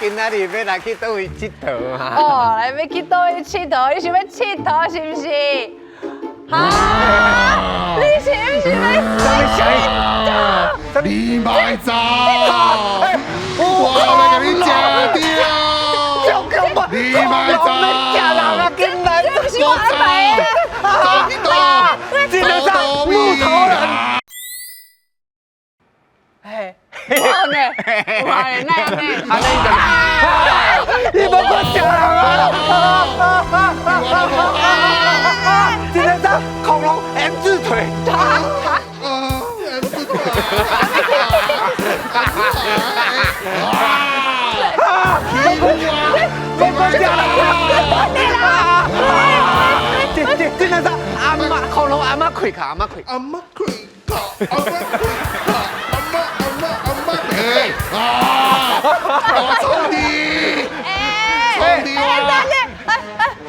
今仔日要来去倒位佚佗啊？哦，来要去倒位佚佗？你想要佚佗是不是？啊！你是不是要你卖走！我来给你吃掉！你卖走！这不是我安排的。这个是木头人。嘿，我呢？我呢？那样呢？你们快吓人啊！今天是恐龙 M 字腿。M 字腿。你快吓人啊！今天是阿妈恐龙阿妈开卡阿妈开。阿妈开卡，阿妈开卡，阿妈哎啊！我冲你！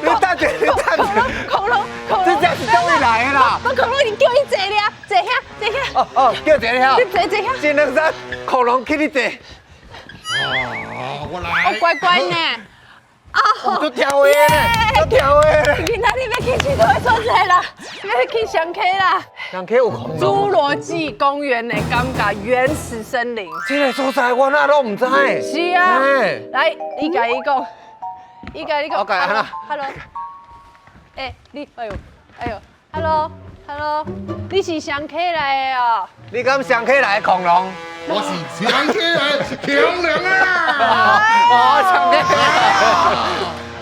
你等下，恐龙，这架是哪位来的啦？恐龙，你叫伊坐了，坐遐。哦，叫一个了。你坐遐。今天是恐龙去你坐。我来。乖乖呢。啊，都跳舞呢，都跳舞呢。今仔日要去佚佗的所在啦，要去上溪啦。上溪有恐龙。侏罗纪公园的感觉，原始森林。这个所在我哪都唔知。是啊。来，伊甲伊讲。我甲哈。Hello。你，哎呦 ，Hello，你是上溪来的哦？你敢上溪来的恐龙？我是上溪来的恐龙啊！哦，上溪。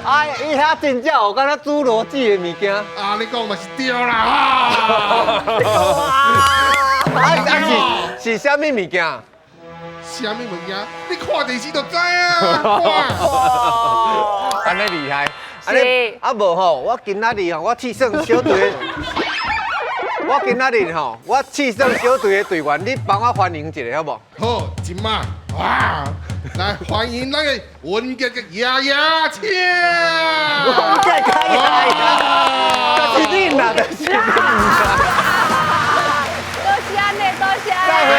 哎，伊遐真正有敢若侏罗纪的物件。啊，你讲嘛是对啦哈！是啥物物件？啥物物件？你看电视就知啊！安尼厉害。安尼啊无吼，我今仔日吼，我气盛小队，我今仔日吼，我气盛小队的队员，你帮我欢迎一下好无？好，今嘛哇，来欢迎咱个文杰嘅爷爷车。这可以就是你啦，就是你啦。多谢呢。再会。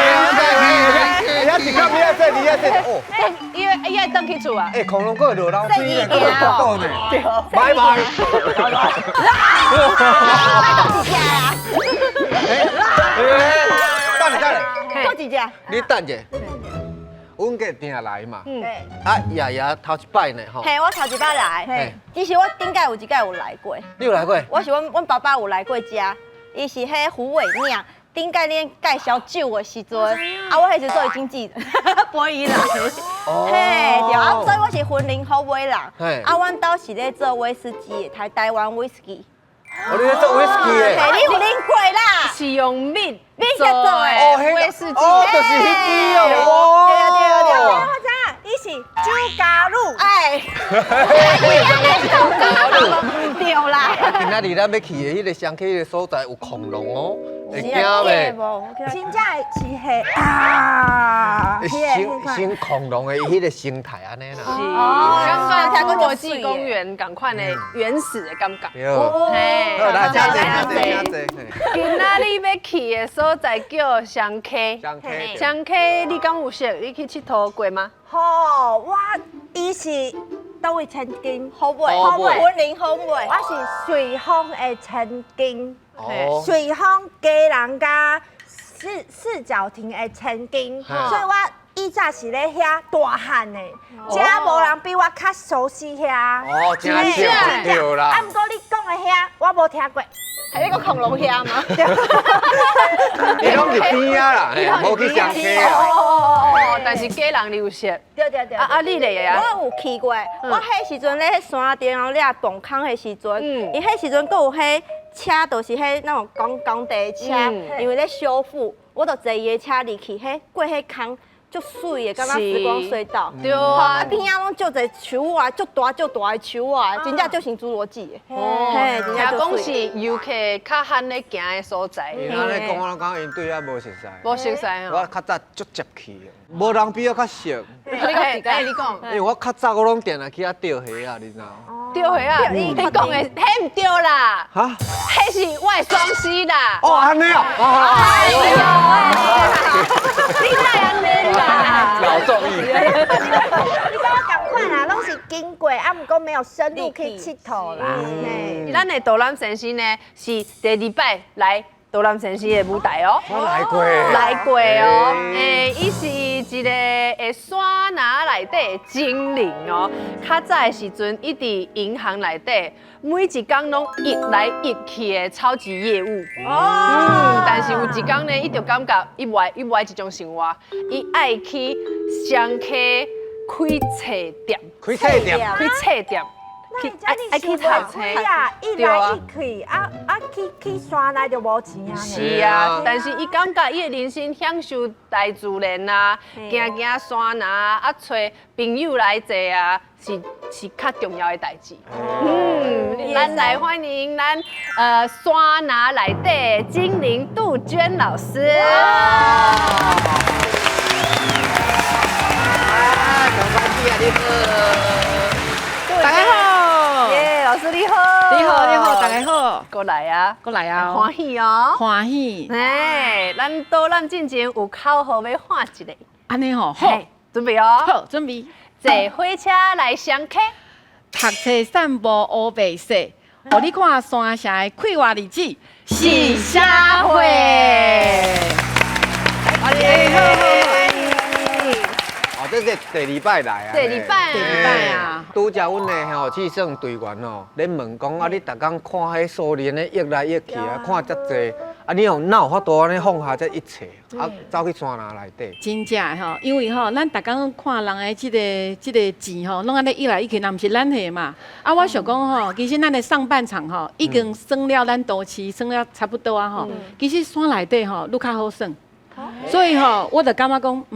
一直到你啊这哦。伊爱登去厝啊？恐龙过落老水咧，过落呢。拜拜。等下，多几只？你等下。阮个定来嘛。啊，爷爷头一摆呢吼。嘿，我头一摆来，其实我顶届有一届有来过。你有来过？我是阮爸爸有来过遮，伊是迄虎尾娘。顶届恁介绍酒的时阵，啊，我迄时做经纪人，陪伊来。嘿，对啊，所以我是婚龄好尾人。啊，阮兜是咧做威士忌的，台湾威士忌。哦，你咧做威士忌的？嘿，你有啉过啦？是用蜜做的威士忌。哦，就是迄支哦。对。我知影，伊是酒加乳。哎，对啦。今仔日咱要去的迄个上溪的所在有恐龙哦，会惊袂？真正是迄啊，生恐龙的迄个生态安尼啦。是，刚刚侏罗纪公园赶快的原始的感觉。嘿，好来，加坐。今仔日要去的所在叫上溪。上溪，你敢有熟？你去佚佗过吗？好，我伊是倒位曾经好尾，婚龄好尾，我是随风的曾经，哦随风家人家四角亭的曾经，所以我以前是咧遐大汉的，遮无人比我较熟悉遐。哦，真少对啦。啊，毋过你讲的遐我无听过。还有一个恐龙虾吗？你拢是边啊啦，无去上溪啊。哦，但是家人你有熟。对对对。你咧啊？我有去过，我迄时阵咧山顶后咧洞坑的时阵，伊迄时阵佫有迄车，就是迄那种工地车，因为咧修复，我就坐伊的车入去，迄过迄坑。就水的，敢若时光隧道。对啊，边仔拢就侪树啊，足大的树啊，真正就像侏罗纪的。嘿，真正讲是游客较罕咧行的所在。因安尼讲，我讲因对遐无熟悉。无熟悉哦。我较早足接去的，无人比我较熟。你讲，因为我较早我拢定来去遐钓虾啊，你知道？钓虾啊？你讲的迄唔对啦。哈？迄是外双溪啦。哦，安尼哦。哎呦！你哪安尼啦？老中意。你跟我赶快啦，拢是经过，啊，不过没有深入去佚佗啦。咱的导览城市呢，是第2摆来导览城市的舞台哦。我来过。来过哦。伊是一个山拿内底的精灵哦。较早的时阵，伊伫银行内底，每一工拢一来一去的超级业务。但是有一工呢，伊就感觉伊歪一种生活，伊爱去上客开册店。开册店。爱去读册呀，一来一去，去山内就无钱啊。是啊，但是伊感觉伊的人生享受大自然啊，行山啊，找朋友来坐啊，是较重要的代志。咱来欢迎咱山拿内底精灵杜鹃老师。你好。大家好，耶，老师你好，大家好，过来啊，欢喜哦，欢喜。咱导览进前有口号要喊一个，安尼吼，好，准备哦，好，准备。坐火车来上客，读册散步乌白色，互你看山城的快活日子是社会。这是第2摆来啊！第2摆啊！拄则阮的吼气象队员吼，咧问讲啊，你逐工看迄数年咧越来越去啊，看遮济，啊，你哪有法度安尼放下这一切，啊，走去山哪内底？真正吼，因为吼，咱逐工看人的即个钱吼，拢安尼一来一去，那毋是咱的嘛。啊，我想讲吼，其实咱的上半场吼，已经算了咱都市，算了差不多啊吼。其实山内底吼，愈较好算。所以吼，我就感觉讲，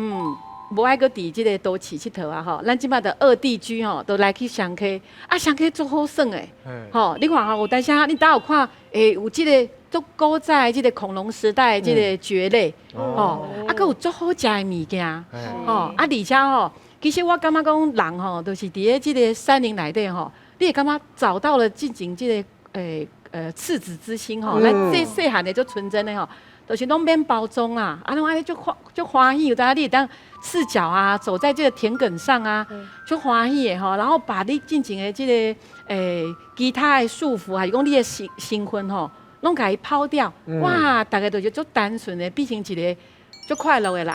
无爱搁伫即个都市佚佗啊吼，咱即摆的2地居吼，都来去上客，啊上客足好耍诶，吼，你看吼，有当时你倒有看，有即个足古早即个恐龙时代即个蕨类，吼，啊搁有足好食诶物件，吼，啊而且吼，其实我感觉讲人吼，都是伫咧即个山林内底吼，你会感觉找到了进行即个赤子之心吼，咱这细汉的足纯真的吼。就是拢免包装啦，啊，拢安尼就欢喜，有当你会当赤脚啊，走在这个田埂上啊，就欢喜的吼。然后把你进前的这个其他的束缚，还是讲你的身份吼，拢甲伊抛掉，哇，大家就是足单纯的，变成一个足快乐的人。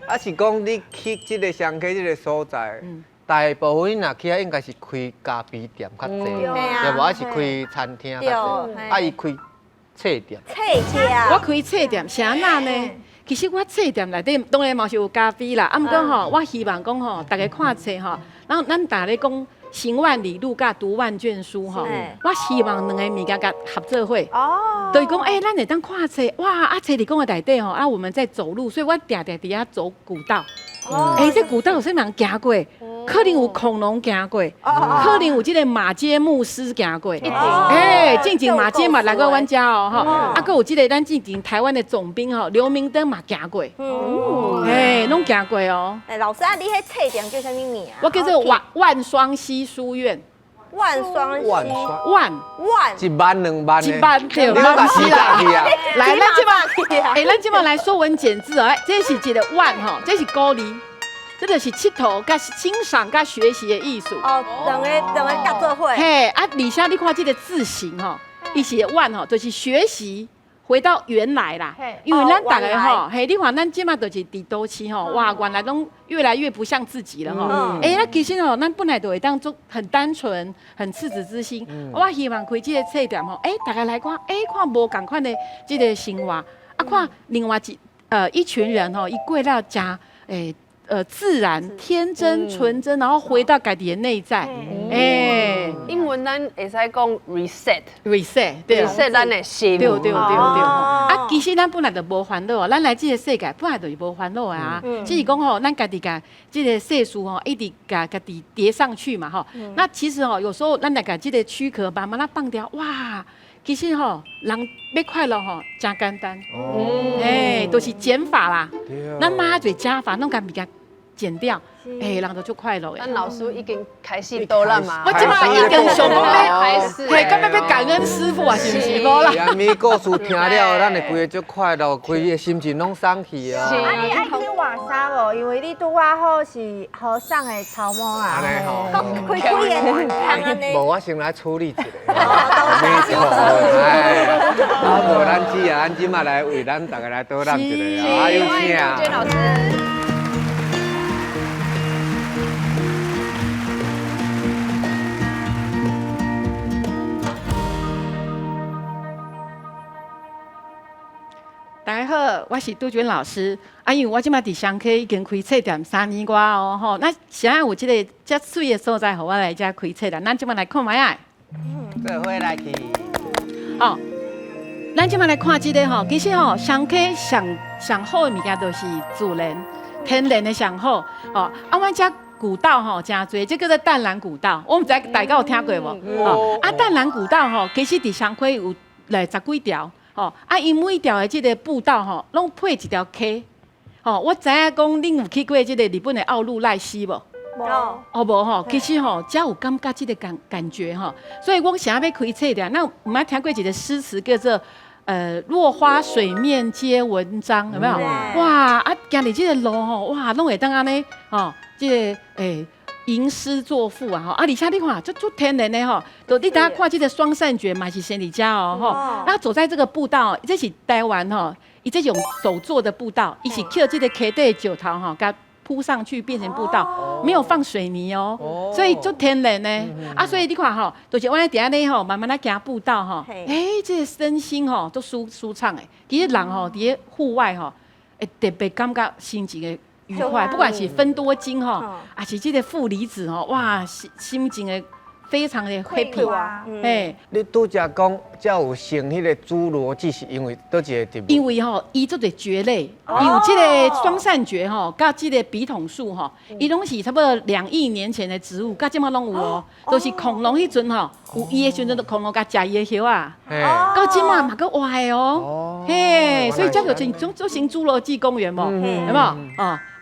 啊是讲你去这个上客这个所在，大部分若去啊，应该是开咖啡店较济，对无？还是开餐厅较济，啊伊开。册店，我开册店，啥那呢？其实我册店内底当然嘛是有咖啡啦，啊，毋过吼，我希望讲吼，大家看册吼，然后咱大家讲行万里路甲读万卷书吼，我希望2个物件甲合作伙，就是讲咱会当看册，哇，啊，册里讲的内底吼，啊，我们在走路，所以我定伫遐走古道，这古道有啥人行过？可能有恐龙行过，可能有这个马街牧师行过，进前马街嘛来过阮家哦，哈，啊，搁有这个咱进前台湾的总兵吼刘明灯嘛行过，拢行过哦。老师啊，你迄册店叫啥物名啊？我叫做万双溪书院。万双溪，万1万2万1万对，你把时大去啊！来，咱即马来说文解字哦，这是一个万吼，这是鼓励。这就是佚佗、甲欣赏、甲学习的艺术。两个合作伙。嘿，而且你看这个字形吼，伊是万吼，就是学习回到原来啦。因为咱大家吼，嘿，你看咱即马就是伫都市吼，哇，原来拢越来越不像自己了吼。那其实吼，咱本来就会当做很单纯、很赤子之心。我希望开这个册店吼，大家来看，看无共款的这个生活，啊，看另外一群人伊过了加自然、天真、纯真，然后回到家己的内在，英文咱会使讲 reset， 对 reset 咱的心。对。啊，其实咱本来就无烦恼，咱来这个世界本来就是无烦恼啊。只是讲咱家己甲这个世事一直家己叠上去嘛那其实有时候咱来甲这个躯壳慢慢放掉，哇！其实人要快乐真简单，都是减法啦。咱马嘴加法，弄甲物件减掉，人就足快乐的。咱老师已经开始倒了嘛，我即马已经想讲开始，敢要感恩师傅啊，是不是？无啦。阳咪故事听了，咱会规个足快乐，规个心情拢送去啊。你爱去换衫无？因为你拄啊好是和尚的草帽啊。安尼吼。开开的换汤安尼。无，我先来处理一下。没错，无咱咱即马来为咱大家来倒揽一个啊，有请。娟老师。大家好，我是杜鹃老师。因为我即马伫双溪已经开册店3年外那现在有这个遮水的所在，互我来遮开册店。咱即马来看卖啊。做伙来去。咱即马来看这个其实双溪上好的物件就是自然、天然的上好阮遮古道真多，这叫做淡蓝古道。我唔知大家有听过无？淡蓝古道其实伫双溪有10几条。因每条的这个步道拢配一条溪。我知影讲恁有去过这个日本的奥入濑溪无？无其实才有感觉这个感觉所以我想要开册的，那我们听过一个诗词叫做落花水面皆文章，有没有？哇行入这个路哇，拢会当安尼这个吟诗作赋而且你看，足天然的就你等下看这个双扇蕨嘛是先伫遮那走在这个步道，这是台湾伊这种手做的步道，伊是靠这个溪底的石头甲铺上去变成步道，没有放水泥所以足天然的所以你看就是我伫遐咧慢慢来行步道这个身心都舒畅的。其实人伫户外会特别感觉心情的愉快，不管是芬多精还是这个负离子哇，心情的非常的 happy。你拄则讲，才有成迄个侏罗纪，是因为倒一个地方？因为伊做个蕨类，有这个双扇蕨甲这个笔筒树伊拢是差不多2亿年前的植物，甲即马拢有都是恐龙迄阵有伊的时阵，恐龙甲食伊的叶啊，到即马嘛搁活的所以叫做成侏罗纪公园无，有无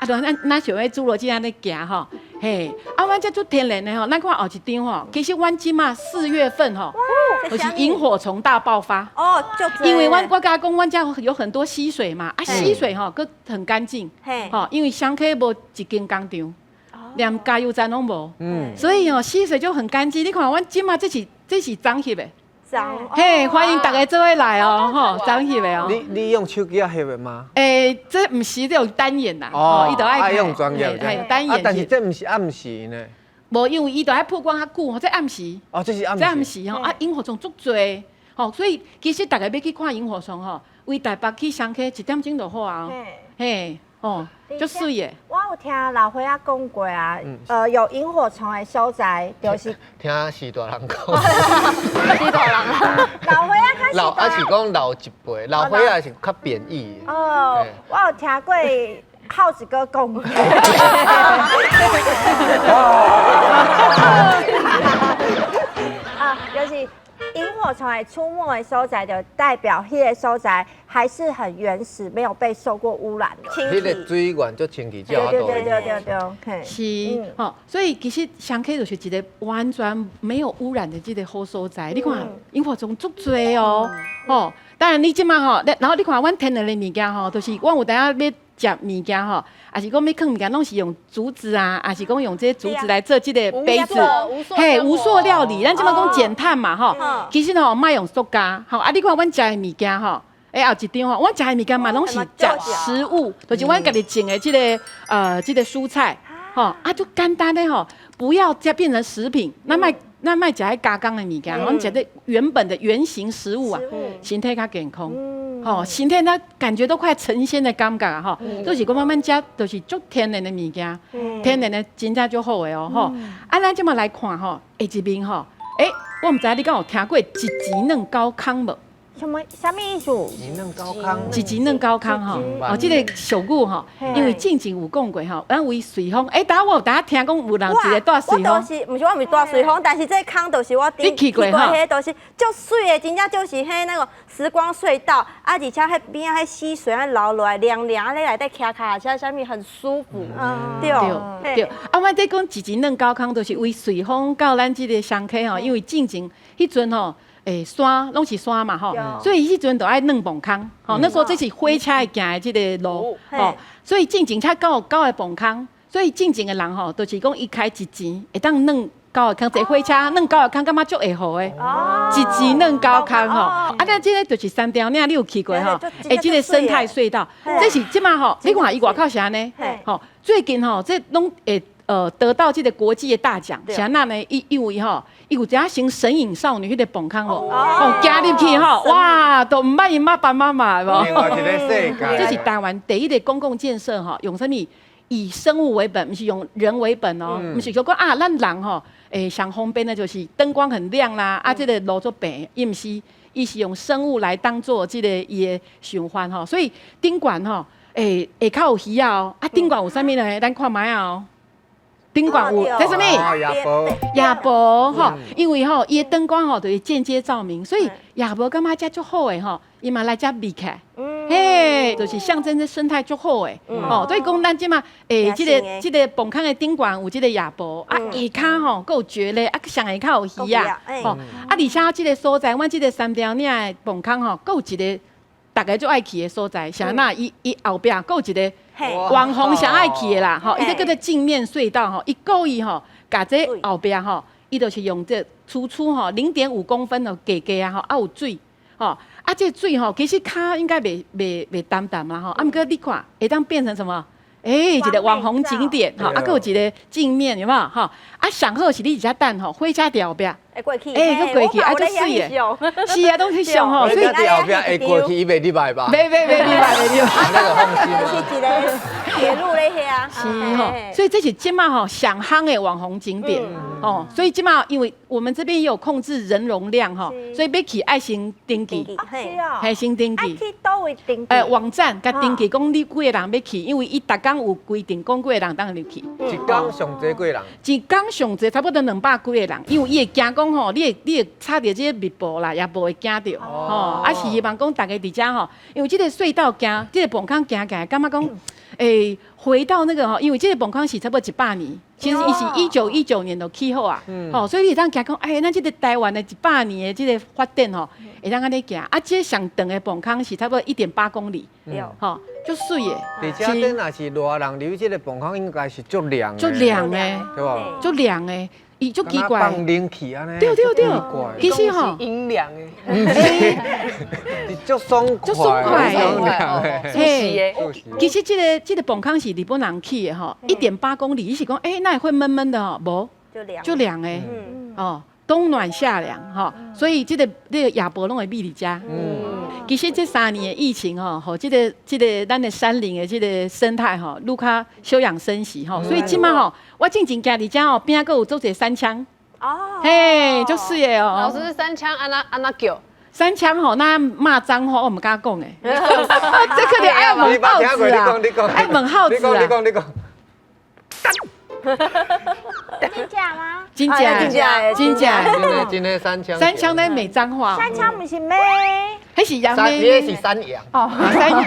咱想要侏罗纪安尼行阮这做天然的咱看后一张其实阮即马4月份就是萤火虫大爆发因为我甲讲，阮家有很多溪水嘛溪水佫很干净因为双溪无一间工厂，连加油站拢无所以溪水就很干净。你看阮即马这是脏翕的。欢迎大家做伙来脏翕的你用手机翕的吗？这唔是这种单眼啦，伊就爱用专业的，有单眼。但是这唔是暗时呢？无，因为伊就爱曝光较久，这暗时。这是暗时。这暗时萤火虫足多所以其实大家要去看萤火虫为台北去双溪1点钟就好啊。足水的。我有听老伙仔讲过有萤火虫的所在，就是听时大人讲。时大人老伙仔较是讲老一辈，老伙仔是较贬义的。我有听过耗子哥讲过。就是萤火虫的出没的所在，就代表迄个所在还是很原始，没有被受过污染的。迄个水源就清气较多。对，是所以其实双溪就是一个完全没有污染的这个好所在。你看萤火虫足多当然你即马然后你看阮天然的物件就是阮有当下要食物件还是讲要放物件，拢是用竹子还是讲用这些竹子来做这个杯子，无塑料理。咱即马讲减碳嘛其实莫用塑胶你看阮食的物件后一张阮食的物件嘛拢是食物，就是阮家己种的这个蔬菜就简单的不要再变成食品，那咱卖食迄加工的物件，我们食的原本的原型食物啊，身体较健康。吼，身体它感觉都快成仙的感觉啊！吼，就是讲慢慢食，就是足天然的物件，天然的真正足好的哦！吼，啊，咱即马来看吼，下一面吼，我唔知你敢有听过一钱嫩高康无？什么意思？你弄高康，一钱嫩高康吼，哦，这个俗语吼，因为进前有讲过吼，咱为随风，我有大家听讲有人一个住随风，我是住随风，但是这康就是我你去过吼，迄都是足水的，真正就是迄那个时光隧道，啊，而且迄边迄溪水啊流落来凉凉，你内底骑卡车，啥物很舒服，对对。啊，我在讲一钱嫩高康，就是为随风到咱这个乡客吼，因为进前迄阵吼。山拢是山嘛吼，所以迄阵都爱弄崩坑，吼，那时候这是火车会行的这个路，吼，所以进前才高的崩坑，所以进前的人吼，都是讲伊开一钱会当弄高的坑，坐火车弄高的坑，感觉足会好的，一钱弄高坑吼，啊，咱这个就是三条岭，你有去过吼？这个生态隧道，这是即马吼，你看伊外口是安尼，吼，最近吼，这拢会。得到这个国际的大奖，像那呢，因为吼，伊有一下成神隐少女迄个崩坑哦，加入去吼，哇，都唔捌因爸爸妈妈无。另外一个世界。这是台湾第一个公共建设吼，用什么？以生物为本，不是用人为本哦，不是说讲啊，咱人吼，上方便的就是灯光很亮啦，啊，这个路做白，伊唔是，伊是用生物来当做这个伊的循环吼，所以顶管吼，下口有鱼哦，啊，顶管有啥物呢？咱看卖哦。宾馆有在什么？亚博吼，因为吼伊的灯光吼就是间接照明，所以亚博感觉遮足好诶吼，伊嘛来遮比开，嘿，就是象征着生态足好诶，吼，所以讲咱即嘛这个崩坑的顶馆有这个亚博，啊下骹吼够有蕨类，啊上下骹有鱼啊，吼，啊而且这个所在，阮这个三条岭的崩坑吼，够有一个大家最爱去的所在，像那伊后壁够有一个。网红上爱去的啦，吼，伊这叫做镜面隧道吼，伊故意吼，甲这后边吼，伊就是用这粗吼0.5公分的价啊吼，啊有水吼，啊这水吼其实骹应该袂淡淡啦吼，啊毋过你看会当变成什么？一个网红景点吼，啊，佮有一个镜面有没有吼？啊，上好是你一只蛋吼，火车后壁。会过去，佮过去，啊，足水诶，是啊，都去上吼，所以伫后壁会过去，伊袂入来吧？袂入来。那个放心。是一个铁路咧遐，是吼，所以这是即马吼上夯的网红景点哦，所以即马因为我们这边也有控制人容量吼，所以要去爱先登记，还先登记。去倒位登记？网站甲登记讲你几个人要去，因为伊逐工有规定讲几个人当入去。一工上济几个人？一工上济差不多200几个人，因为伊会惊讲吼，你会插着这个密布啦，也无会惊到吼。啊是希望讲大家伫遮吼，因为这个隧道行，这个崩坑行起来，感觉讲回到那个吼，因为这个崩坑是差不多100年，其实伊是1919年就起好啊，吼，所以会当行讲，咱这个台湾的100年的这个发展吼，会当安尼行，啊，这上长的崩坑是差不多1.8公里，吼，足水的。而且顶若是热人流，这个崩坑应该是足亮的，足亮的，对吧？足亮的。伊足奇怪，放冷气安尼，对，其实吼，阴凉诶，足爽快，嘿，其实这个崩坑是日本人起的吼，1.8公里，伊是讲那会闷闷的吼，无，就凉的，哦，冬暖夏凉哈，所以这个亚博拢会秘伫遮。其实这3年的疫情吼，吼，这个咱的山林的这个生态吼，愈较休养生息吼，所以即马吼，我进前家伫遮吼，边仔佫有做一个山枪。哦。嘿，足水的哦。老师山枪安那叫？山枪吼，那骂脏话我唔敢讲诶。这可能爱问耗子啊，爱问耗子啊。你讲。真假吗？真假，真的山枪。山枪在美脏话。山枪不是咩？迄是羊咩？迄是山羊。哦，山羊。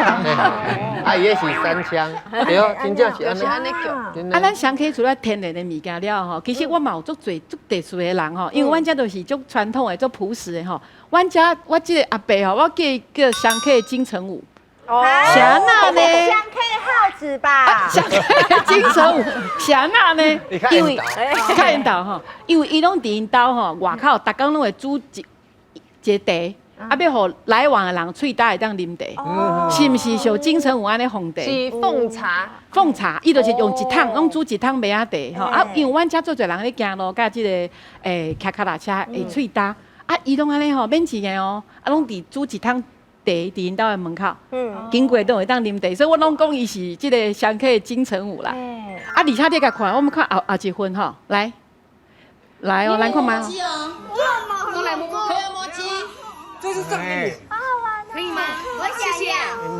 啊，伊迄是山枪，对哦，真正是安尼叫。啊，咱乡下除了天然的物件了吼，其实我嘛有足侪足特殊的人吼，因为阮遮都是足传统的、足朴实的吼。阮遮我即个阿伯吼，我叫乡下金城武。哦，霞娜呢？香 K 耗子吧？香 K 金城武，霞娜呢？因为看因兜吼，因为伊拢伫因兜吼，外口逐工拢会煮一茶，啊，要互来往的人喙焦会当啉茶，是毋是像金城武安尼烘茶？是奉茶，奉茶，伊就是用一桶，用煮一桶麦仔茶，吼啊，因为阮遮做侪人咧行路，甲即个骑脚踏车会喙焦，啊，伊拢安尼吼免钱的哦，啊，拢伫煮一桶。伫因兜的门口，经过都会当啉茶，所以我拢讲伊是即个香客的金城武啦。啊，而且你甲看，我们看后一份吼，来哦，来看嘛。都来摸摸，可以摸鸡，这是什么？可以吗？我谢谢。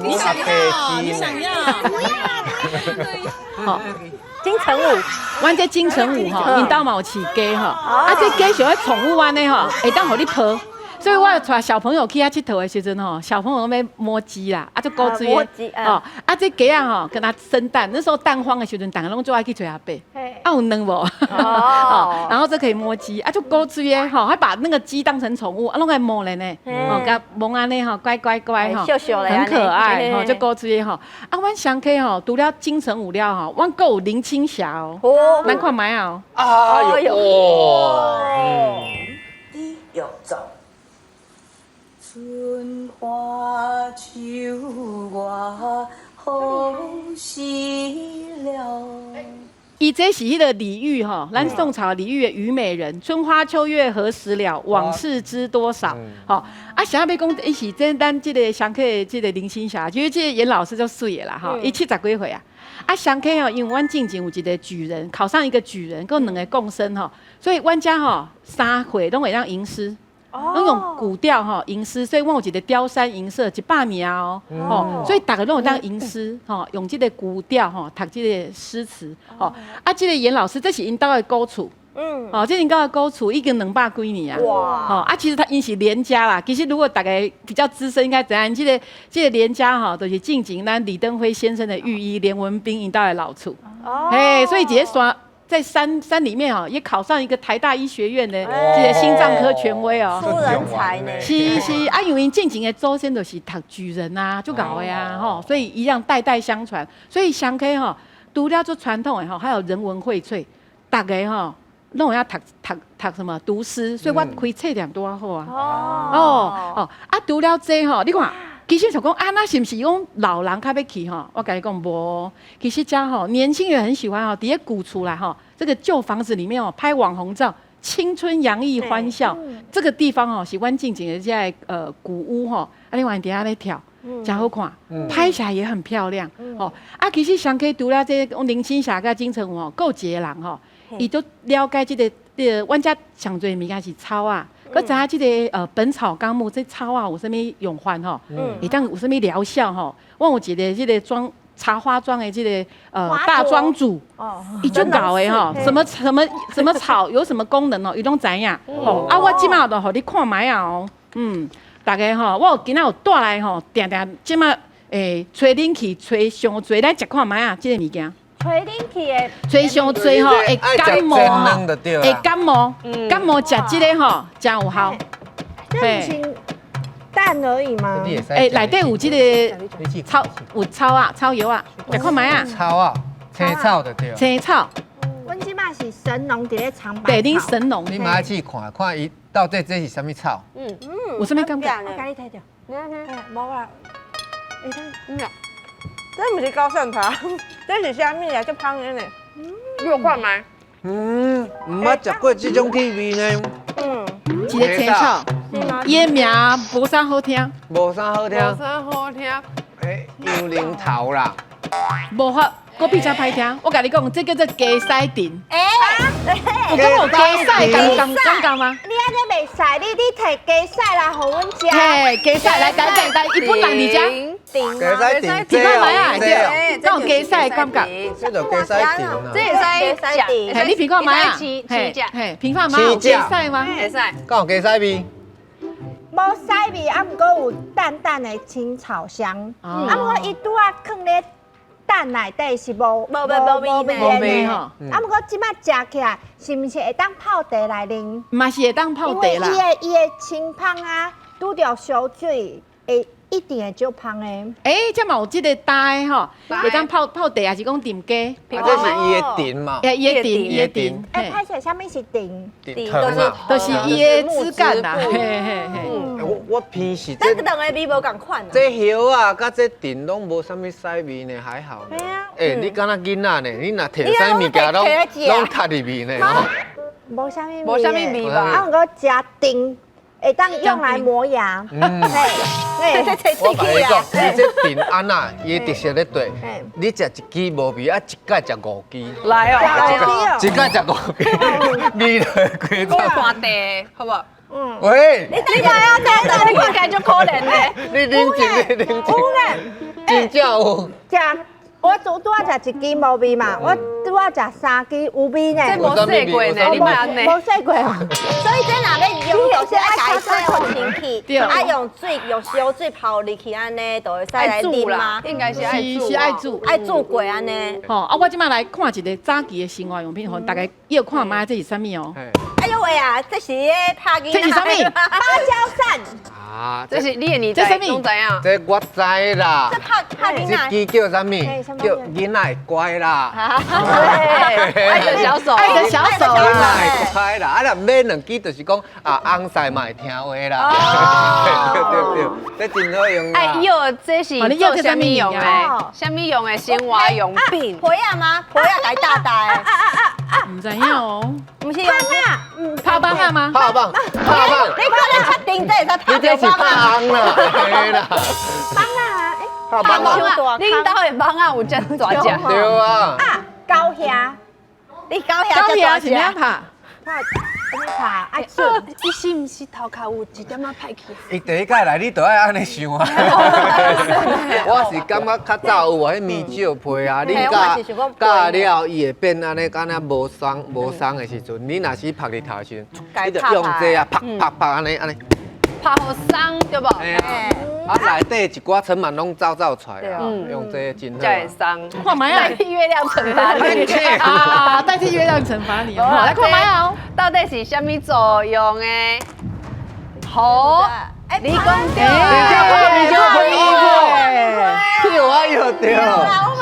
你想要？你想要？不要啦，好，金城武，阮这金城武吼，因兜嘛有饲鸡吼，啊，这鸡像迄宠物安尼吼，会当互你抱。所以我带小朋友去遐佚佗的时阵吼，小朋友都要摸鸡啦，啊，就古锥的，哦，啊，这鸡啊吼，跟它生蛋，那时候蛋荒的时阵，大家拢最爱去找阿伯，啊有卵无？哦，然后这可以摸鸡，啊，就古锥的吼，还把那个鸡当成宠物，啊，拢爱摸人呢，哦，甲摸安尼吼，乖乖乖吼，秀秀的，很可爱吼，就古锥的吼，啊，阮上客吼，除了金城武了吼，阮阁有林青霞哦，咱看卖啊哦，啊有哇，你要走。春花秋月好时了。伊这是迄个李煜吼，咱宋朝李煜的《虞美人》，春花秋月何时了，往事知多少。吼啊，想要要讲，伊是这咱这个香客的这个林青霞，就是这个严老师就水的啦，吼，伊70几岁啊。啊，香客哦，因为阮进前有一个举人，考上一个举人，跟2个共生吼，所以阮家吼3岁拢会当吟诗。拢用古调吼吟诗，所以我有一个雕山吟社100名哦，所以大家拢有当吟诗吼，用这个古调吼读这个诗词吼。啊，这个严老师这是因兜的古厝，这因兜的古厝已经200几年啊。哇！啊，其实因是连家啦。其实如果大家比较资深，应该知影，这个连家吼，就是进前咱李登辉先生的御医连文彬因兜的老厝。嘿，所以这个山。在山里面哦，也考上一个台大医学院的这个心脏科权威哦，出人才呢。是啊，因为进前的祖先就是读举人啊，就搞的呀吼，所以一样代代相传。所以香客吼，除了做传统的吼，还有人文荟萃，大家吼拢要读什么读诗，所以我开册量多好啊。哦，啊，除了这吼，你看。其实想讲啊，那是不是讲老人较要去吼？我跟你讲无，其实家吼年轻人很喜欢哦，伫咧古厝来吼，这个旧房子里面哦拍网红照，青春洋溢欢笑。这个地方哦是阮进前的这古屋吼，啊你往底下咧跳，真好看，拍起来也很漂亮哦。啊，其实上可以除了这林青霞甲金城武哦，够一个人吼，伊都了解这个阮家上侪物件是草啊。佮知影即个《本草纲目》这草啊有啥物用法吼？会当有啥物疗效吼？我有一个即个茶花庄的即个大庄主，伊就搞的吼，什么草有什么功能哦，伊拢知影。吼啊，我即马就互你看卖啊哦，大家吼，我今仔有带来吼，定即马找恁去找上侪来食看卖啊，即个物件。吹冷气的，吹上吹吼会感冒吼，会感冒食即个吼真有效。这不是蛋而已吗？内底有即个草，有草啊，草药啊，食看卖啊。草啊，青草就对。青草。阮即摆是神农伫咧尝百草。对，恁神农。你买去看看伊到底这是什么草？有啥物感觉？我甲你睇着。无啊。这不是高山茶，这是虾米啊？就香的呢。6块买。毋捌食过这种气味呢。一个青草，伊的名无啥好听。无啥好听。无啥好听。幽灵头啦。无法，我比较歹听。我甲你讲，这叫做鸡屎丁。有讲有鸡屎讲讲吗？你安尼袂使，你摕鸡屎来互阮食。嘿，鸡屎来讲，一般人伫遮。鸡屎丁，你看卖啊，对，这种鸡屎的感觉。这就鸡屎丁啦。这会使食，嘿，你评看卖啊？嘿，评看卖有鸡屎吗？会使。敢有鸡屎味？无屎味，啊，毋过有淡淡的青草香。啊，毋过伊拄啊放咧蛋内底是无味吼。啊，毋过即摆食起来是毋是会当泡茶来啉？嘛是会当泡茶啦。因为伊的清芳啊，拄着烧水会。一定会少芳的。这嘛有即个搭的吼，会当泡茶，还是讲炖鸡？这是伊的丁嘛？伊的丁。拍起来啥物是丁？丁汤嘛，就是伊的枝干啦。嘿。我我平时咱两个味无共款。这叶啊，甲这顶拢无啥物屎味呢，还好呢。对啊你敢若囡仔呢？你若摕啥物件拢塌入去呢？无啥物，无啥物味吧啊，毋过加丁会当用来磨牙。嘿，我甲你讲，你这顶安那伊特色咧对，你食一支无味，啊，一届食5支。来哦，来哦，一届食5支，味就会我过看地，好不好？喂，你看啊，你看起来就可怜咧。你冷静，你冷静。真正有。食我拄啊食一支无味嘛，我拄啊食3支有味呢。这无试过呢，你莫安尼。无试过。所以这若要用就是爱加水互清气，啊用水用烧水泡入去安尼，就会使来啉嘛。应该是爱煮，是爱煮。爱煮过安尼。吼，啊，我即摆来看一个早期的生活用品，吼，大家要看卖这是啥物哦？哎呦喂啊，这是咧拍囡仔。这是啥物？芭蕉扇。啊，这是你的年代，这什么拢知影？这我知啦。这拍囡仔。这支叫啥物？叫囡仔会乖啦。爱的小手，爱的小手囡仔啦。会乖啦，啊，若买2支，就是讲啊，翁婿嘛会听话啦。对，这真好用啦。哎哟，这是做啥物用的？啥物用的生活用品？皮啊吗？皮啊，改大大的。唔知影哦，不是用拍棒啊吗？拍棒，拍棒。你看咱确定这会使拍你这是拍翁啦，嘿啦。棒啊，拍棒棒啊！恁兜的棒啊有这大只？对啊。啊，高虾，你高遐高牙才大只。是怎拍？拍爱准。你是毋是头壳有一点仔歹去？伊第一届来，你就爱安尼想啊。我是感觉较早有迄米酒配啊，你加了伊会变安尼，敢若无松的时阵，你若是拍伫头时，你就用这啊，拍安尼。拍好松对不？哎呀，啊内底一寡尘螨拢走出来啊，用这真好。才会松。看卖啊代！替月亮惩罚你。啊，代替月亮惩罚你哦！好来看卖啊！到底是啥物作用的？好，你讲对。我有对。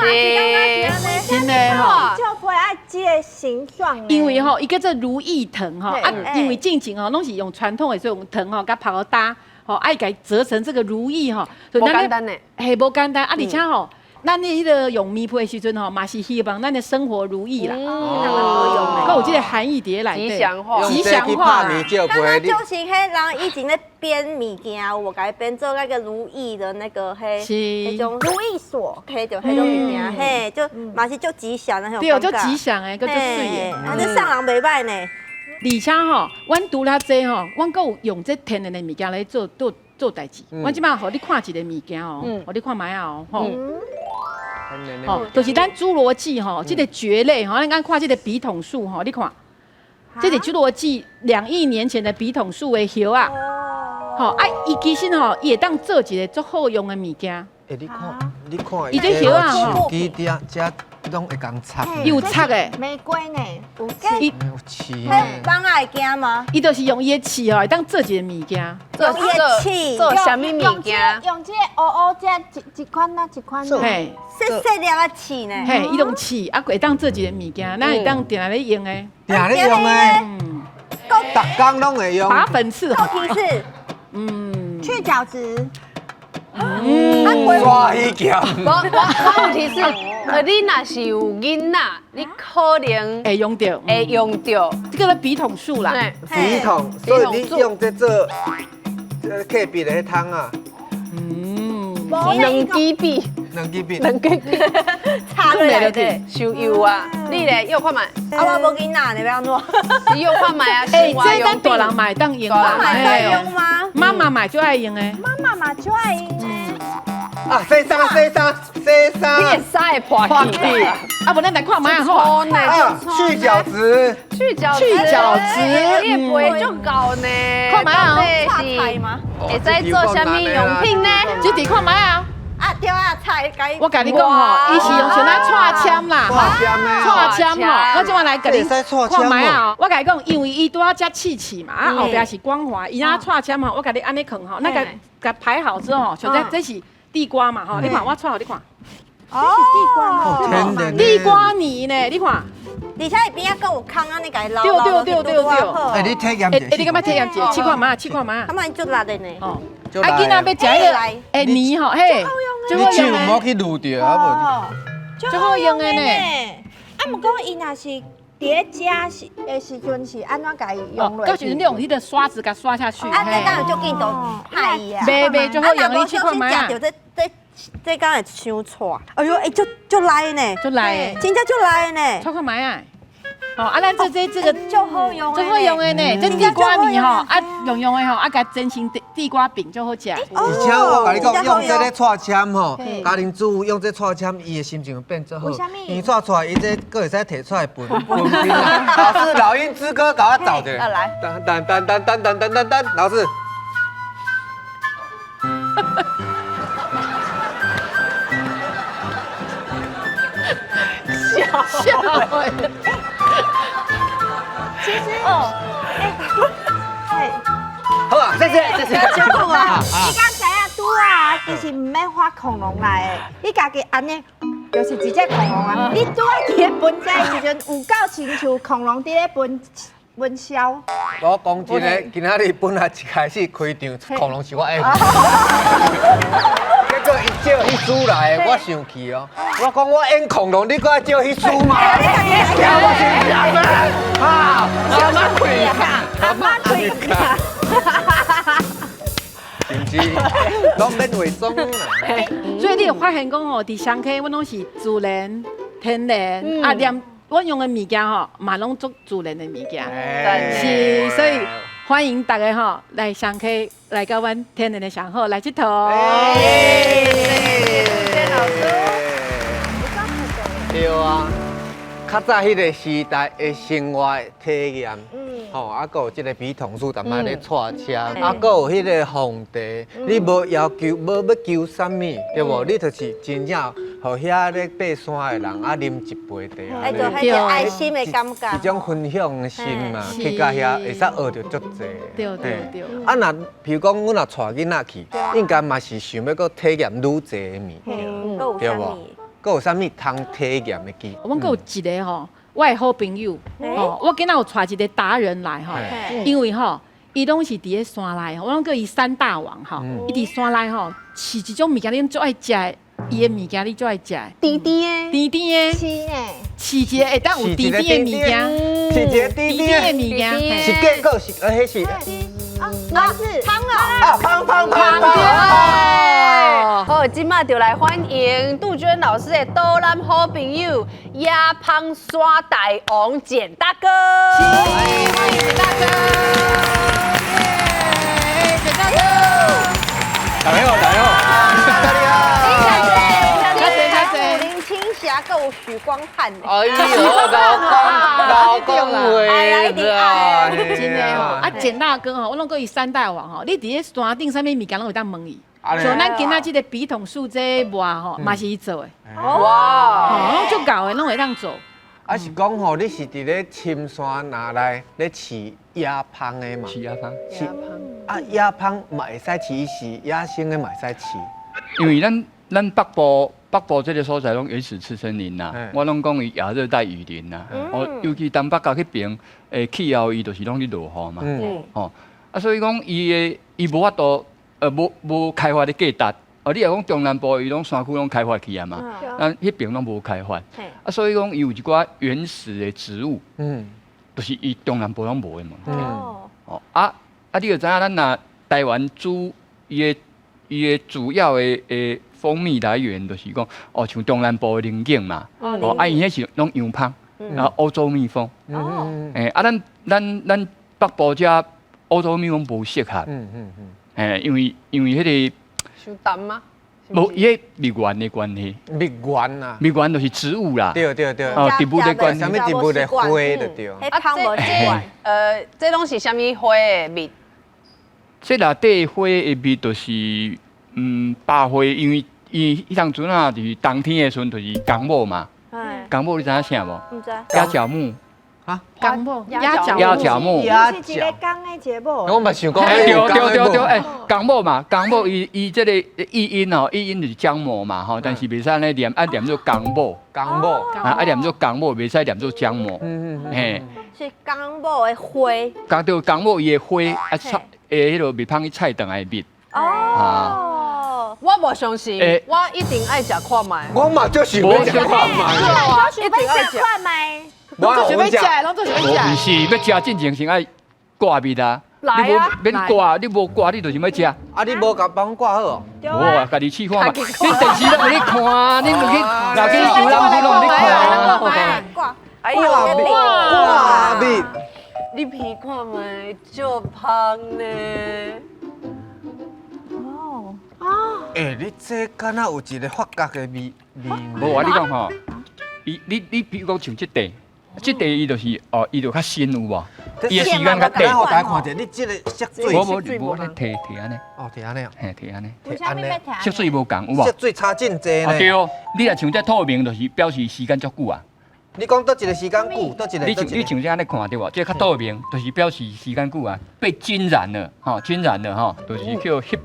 是。真的吼。就不会爱这个形状。因为吼，伊叫做如意藤吼，啊，因为进前吼拢是用传统的这种藤吼，甲泡搭，吼，爱甲折成这个如意吼，无简单呢，嘿，无简单啊，而且吼，咱迄个用米配的时阵吼，嘛是希望咱的生活如意啦，佮有这个含义伫内底，吉祥话，吉祥话啦。刚刚就是迄人以前咧编物件，我改编做那个如意的那个嘿，迄种如意锁，嘿就迄种物件，嘿就嘛是就吉祥的迄种。对，就吉祥诶，佮就水诶。啊，这上人袂歹呢。而且吼，阮除了这吼，阮佮有用这天然的物件来做代志。阮即摆互你看一个物件哦，互你看卖啊哦，吼。哦，就是咱侏罗纪吼，这个蕨类吼，咱刚看这个笔筒树吼，你看，这是侏罗纪2亿年前的笔筒树的叶啊，吼啊，伊其实吼也当做一个足好用的物件。哎，你看，伊这叶啊吼，手机底遮拢会共插，有插的，玫瑰呢，有伊有刺。迄放爱惊吗？伊就是用伊的刺哦，会当做一个物件。做啥物物件？用这个乌这一款呐一款。嘿，细细粒的刺呢？嘿，伊用刺啊，会当做一个物件，咱会当定来咧用的。定咧用的，嗯，逐工拢会用。拔粉刺够提示。嗯，去角质。刷鱼条。我有提示，你若是有囡仔，你可能会用到，会用到这个笔筒树啦。笔筒，所以你用这做刻笔的迄桶啊。两支笔，两支笔。插落来的。收油啊！你咧又看卖，啊，我无囡仔，你要安怎？你又看卖啊！哎，生活这咱用品大人买当用大人买在用吗？妈妈买就爱用诶。妈妈嘛就爱用呢。啊，洗衫。你会使会破去啊！啊，不，咱来看卖吼。啊，去角质。去角质，你会背就搞呢。看卖啊！插菜吗？会使做啥物用品呢？这题看卖啊！啊，对啊，菜该。我甲你讲吼，伊是用像咱串签啦，串签吼，我即摆来甲你看卖啊！我甲你讲，因为伊拄仔遮刺嘛，啊后壁是光滑，伊那串签吼，我甲你安尼放吼，那个排好之后，像这是地瓜嘛吼，你看我串互你看。这是地瓜吗？天然地瓜泥呢？你看，而且伊边仔搁有空安尼家捞对捞落去，对对拄拄对好好。哎，你体验哎，你干嘛体验者？试看嘛，试看嘛他。们足辣的呢。哦，就啊，囡仔要食迄个哎泥吼，嘿，最好你手用的，唔好去撸掉啊最好用的呢。啊，毋过伊若是叠加是的时阵是安怎家哦用，落到时你用迄个刷子给它刷下去。啊，这敢嘿有足紧就歹伊啊。袂袂最好用的，你去啊，看嘛。若无小心食着这敢会伤错。哎呦，哎，足来呢，就来的，真正足来呢，看看买啊。哦，啊，咱这个足好用的。最好用的呢，这地瓜米吼，啊用的吼，啊甲蒸成地瓜饼就好食。而且我甲你讲，用这个串签吼嘿，家庭主妇用这串签，伊的心情会变最好为什么。伊串出来，伊这佫会使摕出来分冰啊。老师，老鹰之歌，甲我找一啊来噔噔噔噔噔噔噔噔噔，老师。笑欸其实哦，哎，好啊，谢谢谢谢。小讲啊，你敢知影拄啊，其实唔免画恐龙来的，你家己安尼。就是一只恐龙啊！你拄啊伫咧分这的时阵，有够亲像恐龙伫咧分销。我讲真个，今仔日本来一开始开场，恐龙是我演的。结果伊叫迄组来的，我生气哦。我讲我演恐龙，你搁来叫迄组嘛？我是人啊！啊，阿妈开卡，阿妈开卡。是不是？拢免伪装啦。所以你有发现讲吼，伫乡下我拢是自然、天然，啊连我用的物件吼，嘛拢做自然的物件。是，所以欢迎大家吼来乡下来到阮天然的上好来佚佗。谢谢老师。对啊，较早迄个时代的生活体验，吼，啊，搁有即个笔筒树，淡薄咧串车，啊，搁有迄个皇帝，你无要求，无要求啥物，对无？你就是真正，互遐咧爬山的人啊，啉一杯茶哎，就迄个爱心的感觉。一种分享的心嘛，是去到遐会使学到足济。对对对。啊，若譬如讲，阮若带囡仔去，应该嘛是想要搁体验愈济的物件，对无？搁有啥物通体验的机？阮阁有一个吼，我的好朋友，吼，我今仔有带一个达人来吼，因为吼，伊拢是伫咧山内，我拢叫伊山大王吼，伊伫山内吼，饲一种物件，恁最爱食的，伊的物件你最爱食的，甜甜的，甜甜的，是呢，饲一个会当有甜甜的物件，是一个甜甜的的物件，嘿是鸡个是迄是那是汤啊，胖好，今麦就来欢迎杜鹃老师的岛南好朋友亚胖山大王简大哥。欢迎简大哥，简大哥，大家好，大家好，大家武林青霞，还有许光汉。哎呦，老公会啦，真的吼，啊简大哥吼，我拢叫伊山大王吼，你伫咧山顶啥物物件拢会当问伊。像咱今仔即个笔筒树这抹吼，嘛是伊做的，哇，吼，拢足够的，拢会当做。啊是讲吼，你是伫咧深山哪来咧饲野芳的嘛？饲野芳，是啊，野芳嘛会使饲，是野生的嘛会使饲。因为咱北部这个所在拢原始次森林呐，我拢讲伊亚热带雨林呐。哦，尤其东北角迄边，气候伊就是拢咧落雨嘛。哦，啊，所以讲伊无法度，无开发的价值。哦，你若讲中南部伊拢山区拢开发去啊嘛，咱迄边拢无开发。啊，所以讲伊有一寡原始的植物，就是伊中南部拢无的嘛。哦，你就知影咱若台湾伊的主要的蜂蜜来源就是讲，哦，像中南部的林景嘛，哦，啊，伊迄是拢洋芳，然后欧洲蜜蜂，咱北部遮欧洲蜜蜂无适合，因为迄个伤淡吗？无伊个蜜源的关系，蜜源啊，蜜源就是植物啦，对，哦，植物的关系啥物植物的花就对。迄汤无习惯。这拢是啥物花的蜜？这内底花的蜜就是白花，因为伊迄当阵啊，就是冬天的时阵就是公母嘛，公母你知影啥无？唔知。鸭脚木，啊，港某鸭脚鸭脚木。鸭是一个公的一个某。我嘛想讲，哎，对对对对，哎，哎，港某嘛，港某伊这个译音哦，译音就是姜某嘛吼，但是袂使咧念，念做港某，港某，念做港某，袂使念做姜某。嘿，是公某的花。港某伊的花啊菜，迄落蜜芳去菜等来蜜。哦。我无相信，我一定爱食看卖。我嘛就是要食看卖，啊，一定要吃看麦。我准备起来，拢做准备起来毋。是要食进前先爱挂蜜啊。来啊！你免挂，你无挂，你就是要食。啊，你无甲帮我挂好哦。无啊，家己试看嘛。恁电视都有咧看，恁就去拿去游览区拢有咧看。哎呦，挂蜜，你皮看卖就胖呢。哎，你这敢若有一个发觉的味。无我你讲吼，你比如讲像这地伊就是哦，伊就较新有无？伊的时间较短。我大家看者，你这个色水，无咧摕安尼，哦，摕安尼哦，嘿摕安尼，为什么要听？色水无共有无？色水差真济呢。对，你若像这透明，就是表示时间足久啊。你讲倒一个时间久，倒一个，你像这安尼看对无？这较透明，就是表示时间久啊，被浸染了，浸染了吼，就是叫翕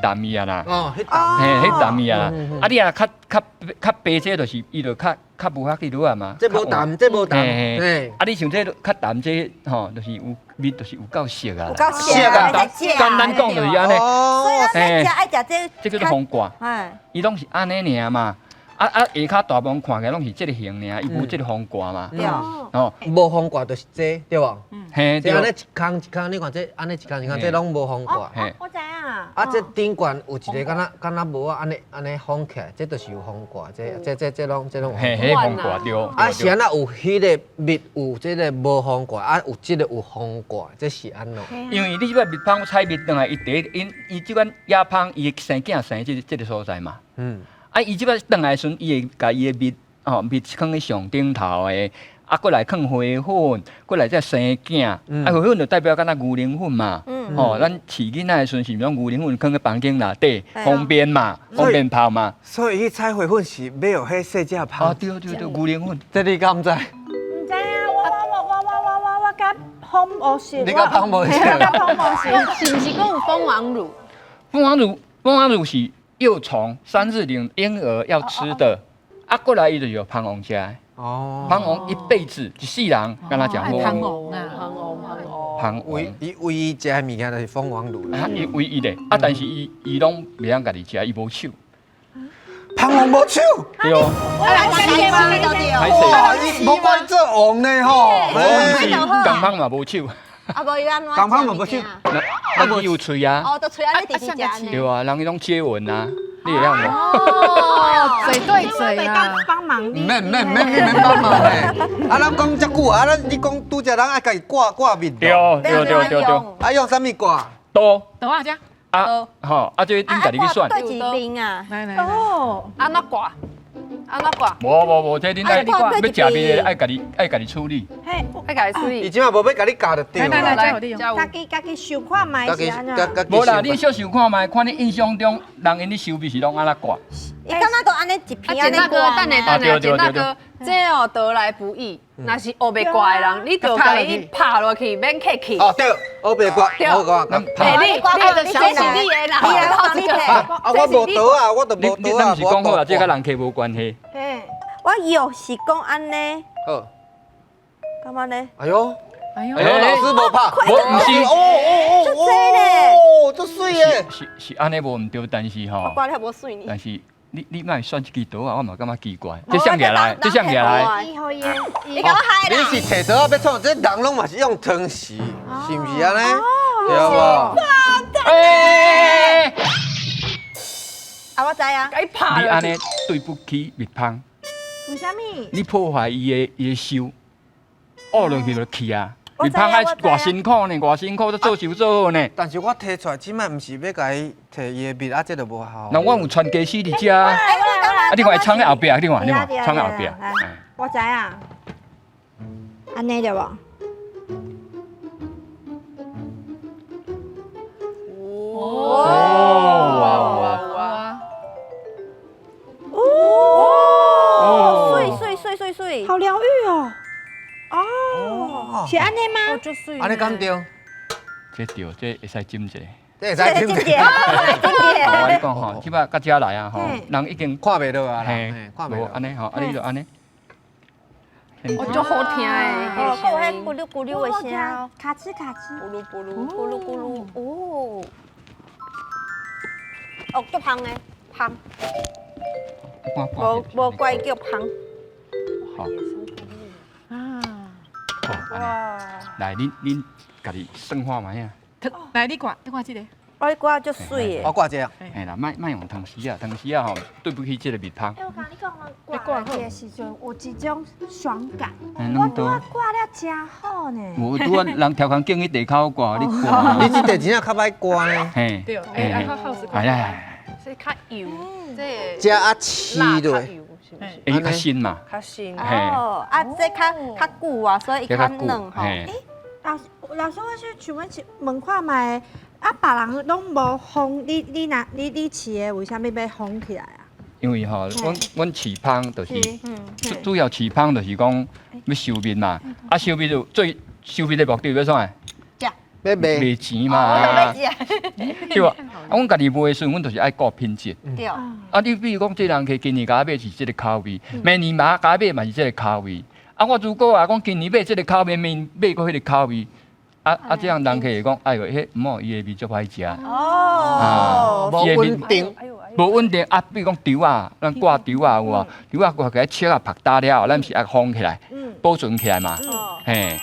淡味啊啦。哦，迄淡，嘿，翕淡味啊。啊，你啊较白这就是伊就较无遐几多啊嘛。这无淡，这无淡，嘿。啊，你像这较淡这吼，就是有味，就是有够涩啊。有够涩啊！简单讲就是安尼。所以咱爱食这。这叫做风挂。哎。伊拢是安尼尔嘛。下骹大部分看起来拢是这个形尔，伊无这个风挂嘛。对。哦。无风挂就是这，对无？嘿，这安尼一空一空，你看这安尼一空一空，这拢无风挂。我知啊。啊，这顶悬有一个敢若无啊，安尼封起来，这就是有风挂，这拢。嘿，嘿风挂对。啊，是安那有迄个蜜有这个无风挂，啊有这个有风挂，这是安怎？因为你即摆蜜蜂采蜜倒来，伊即款野蜂伊会生囝生这个所在嘛。啊，伊即摆倒来时阵，伊会甲伊的蜜蜜放喺上顶头的，啊，过来放花粉，过来再生囝。啊，花粉就代表敢若牛奶粉嘛。咱饲囡仔的时阵是用牛奶粉放喺房间内底，方便嘛，方便泡嘛。所以迄采花粉是要有迄细只泡。啊，对，牛奶粉。这你敢唔知？唔知啊，我甲风无熟。你甲风无熟？是不是讲有蜂王乳？蜂王乳是幼虫3日龄婴儿要吃的，啊，过来伊就有蜂王吃。哦，蜂王一辈子一世人跟他讲蜂王啊，蜂王，唯一食的物件就是蜂王乳啦。伊唯一的，啊，但是伊拢袂晓家己食，伊无手。蜂王无手？对哦。哇，伊无怪做王呢吼。港蜂嘛无手。啊，无伊安怎？港蜂嘛无手。那伊有嘴啊。哦，就嘴安尼直直食。对啊，人伊拢接吻啊，你会晓无？哦，嘴对嘴啦。帮忙你。免帮忙嘞。啊，咱讲遮久啊，你讲拄则人爱家己挂蜜。对。啊，用啥物挂？刀啊，遮。啊，吼，啊，这恁家己去选。对一面啊。来。哦。安怎挂？无，这恁爱要食味的，爱家己处理。嘿，爱家己处伊理。即马无要家己教就对。来，家己想看卖是安怎？无啦，你小想看卖，看你印象中人因咧收味是拢安怎挂？伊敢若都安尼一片安尼过。等下，简大哥，这哦得来不易。若是学袂挂的人，你就甲伊拍落去，免客气。哦对，学袂挂，我讲。你这是你的人，你来帮你摕。我无刀啊，我都无刀啊。你是讲好啊，这甲人客无关系。嘿，我有是讲安尼。好。干嘛呢？哎呦，老师无拍，无唔是。出水咧。哦，足水耶。是安尼无唔对，但是吼。我挂你还无水呢。但是。你莫选一支刀啊！我嘛感觉奇怪。这想起来，这想起来。以后伊甲我害啦。你是摕刀啊要创？这人拢嘛是用汤匙，是毋是安尼？对无？啊，我知啊。该拍你安尼对不起蜜蜂。为虾米？你破坏伊的收，恶落去就去啊！蜜蜂爱偌辛苦呢，偌辛苦都做收做好呢。但是我摕出来，即摆毋是要甲伊摕伊的蜜，啊，这就无效。那我有传家史伫遮，啊，你看藏在后壁，你看，藏在后壁。我知啊，安尼对无？水，好疗愈哦。哦。是安尼吗？就水安尼敢对？这对，这会使斟一下。这会这使听个境界，境界。我跟你讲吼，即摆到遮来啊吼，人已经看袂到啊啦，嘿嘿，看袂到。无安尼吼，安尼就安尼。我就好听哦，诶，还有迄咕噜咕噜的声哦，卡吱卡吱。咕噜咕噜。咕噜咕噜，哦。哦，足香的，香，无怪叫香。好，啊，好，安尼。来，恁家己算看卖啊。来你看这个，我你挂足水的。我挂这样，嘿啦，莫用汤匙啊，汤匙啊吼，对不起这个蜜汤。我甲你讲，我挂的时阵有一种爽感，我弄拄啊挂了真好呢。无拄啊，人调工经去地口挂，你挂。你这地真正较歹挂呢，嘿，对，嘿哎，好是哎呀，是较油，这这啊饲辣较落，油，是不是？伊较新嘛，较新。哦，啊，这较久啊，所以伊较嫩吼。嘿，老师，我想问看卖，啊，别人拢无烘，你饲的为啥物要烘起来啊？因为吼，阮饲芳就是主要饲芳就是讲要收蜜嘛，啊收蜜就最收蜜的目的要啥？要卖卖钱我嘛，就要食。对吧？啊，阮家己卖的时阵，阮就是爱顾品质。对。啊，你比如讲，这人今年甲买是这个口味，明年嘛甲买嘛是这个口味。啊，我如果讲今年买这个口味，明年买过迄个口味，这样人客会讲，哎哟，迄唔好，伊的味足歹食。哦。无稳定，无稳定啊，比如讲猪啊，咱挂猪啊有啊，猪啊挂起来切啊拍打了后，咱是爱封起来，保存起来嘛。嘿，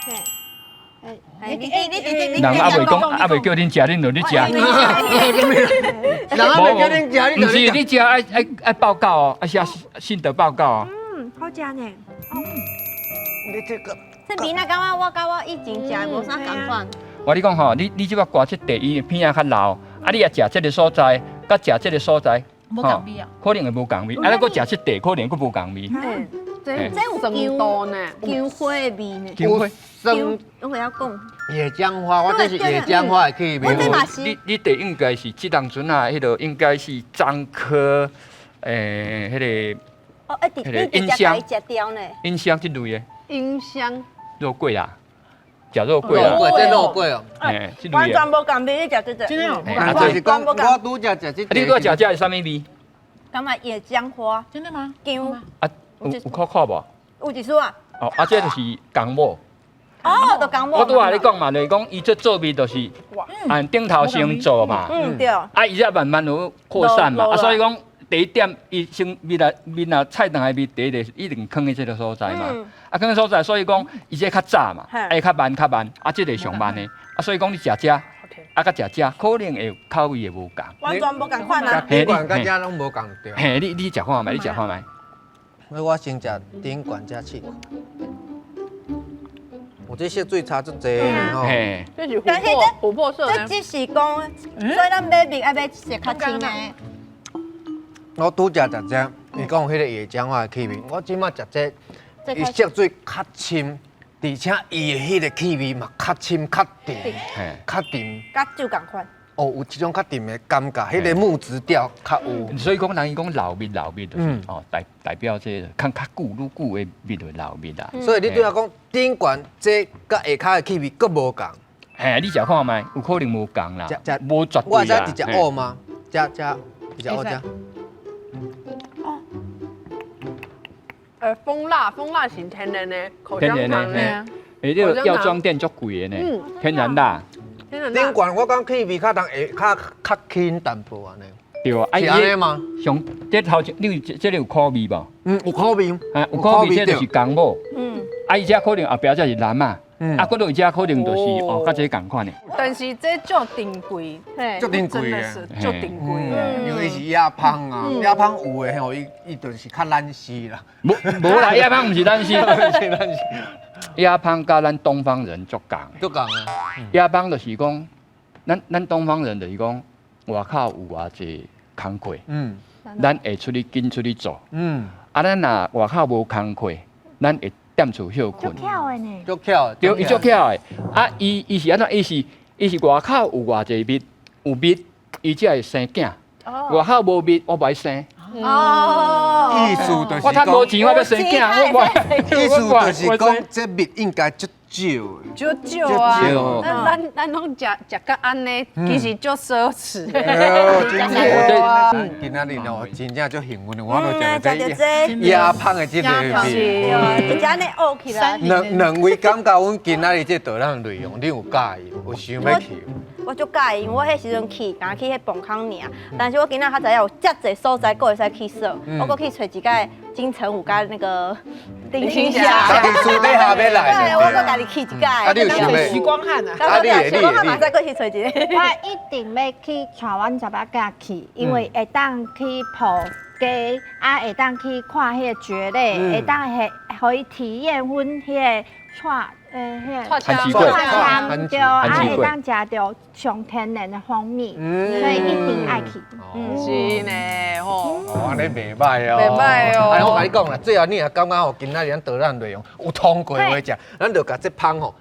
人啊袂讲，啊袂叫恁食，恁就你食。人啊袂叫恁食，毋是你食爱报告哦，爱写心得报告哦。好食呢。你这个这味那感觉我甲我以前食无啥共款。我你讲吼，你即摆挂这第一片仔较老，啊你也食这个所在，甲食这个所在，无共味啊，可能会无共味，啊，咱搁食这地，可能佫无共味。这有生多呢，姜花的味呢。姜花，生我要讲，野姜花，我这是野姜花的气味我。这嘛是你地应该是这当阵啊，迄个应该是樟科，迄个哦，你直接甲伊食掉呢。音香这类的音香。肉桂啦，食肉桂啦，肉桂，这肉桂哦。这类的。完全无共味，你食这个。真的哦，啊就是讲，我拄则食这。你搁食这是啥物味？感觉野姜花、真的吗？姜，啊，有苦苦无？有一束啊。哦，啊，这就是港某。哦，都讲我拄仔你讲嘛，就是讲伊这做味就是按顶头先做嘛，对。啊，伊才慢慢有扩散嘛，啊，所以讲第一点，伊先味啊菜单的味，第一个一定放喺这个所在嘛，啊，放喺所在，所以讲伊这较早嘛，哎，较慢，啊，这个上慢的，啊，所以讲你食这，啊，甲食这，可能会口味会无共。完全无共款啊。顶管甲这拢无共对。嘿，你食看卖，你食看卖。我先食顶管加试看。我这色最差足济呢吼。嘿，这是琥珀色这呢。只是讲，所以咱买蜜爱买食较清的。我拄食这，伊讲迄个野姜花的气味，我即摆食这，伊色水较深，而且伊的迄个气味嘛较深较甜，嘿，较甜。甲酒共款。哦，有一种较甜的感觉，迄个木质调较有。所以讲人伊讲老蜜就是哦代表这个较久愈久的蜜就老蜜啦。所以你对我讲，顶管这甲下骹的气味佫无共。嘿，你食看卖，有可能无共啦，无绝对我啦。直接学吗？直直直学这。蜂蜡是天然的口香糖呢。诶，这个药妆店足贵的呢，天然啦。顶管我讲气味较当下较轻淡薄安尼。对啊，是安尼吗？上这头前，你这里有苦味无？有苦味。有苦味，这就是公母。啊，伊遮可能后壁才是蓝啊。啊，搁落遮可能就是哦，甲这共款的。但是这足珍贵，足珍贵真的的，是足珍贵的。因为是亚芳啊，亚芳有的吼，伊就是较难死啦。无啦，亚芳毋是咱死，亚芳甲咱东方人足共。足共啊。亚芳就是讲，咱东方人就是讲，外口有偌济工课，咱会出去紧出去做。啊，咱若外口无工课，咱会踮厝休困。足巧的呢。足巧。对，伊足巧的。啊，伊是安怎？伊是外口有偌济蜜，有蜜，伊才会生囝。外口无蜜，我袂生。哦。意思就是我趁无钱，我要生囝，我意思就是讲，这蜜应该足少啊少，咱拢食甲安尼，其实足奢侈的。真正，今仔日哦，真正足幸运的，我都食到这亚胖的这个面。你家那沤起来。两位感觉阮今仔日这导览内容，你有介意？有想要去？我就介意，因为我迄时阵去，刚去迄崩坑尔，但是我今仔较知影有遮侪所在，佫会使去耍，我佫去找一个金城武甲那个林青霞，家己私底下要来。对，我佫家己去一届。啊，你有想要？徐光汉啊，徐光汉嘛，再佫去找一个。我一定要去带阮查某囝去，因为会当去抱鸡，啊会当去看迄个蕨类，会当互伊体验阮迄个串韩枪对，啊韩会当食到上天然的蜂蜜，所以一定爱去。是呢，吼。哦，你袂歹哦，袂歹哦哎，我甲你讲啦，最后你也感觉吼，今仔日咱导览内容有通过话食，咱就甲这芳吼，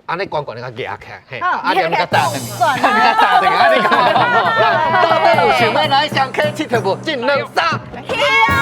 安尼管你甲夹起来，嘿，啊，念甲打等，算念甲打等，啊，你讲吼，到底有想要来上溪佚佗无？1、2、3，去啊！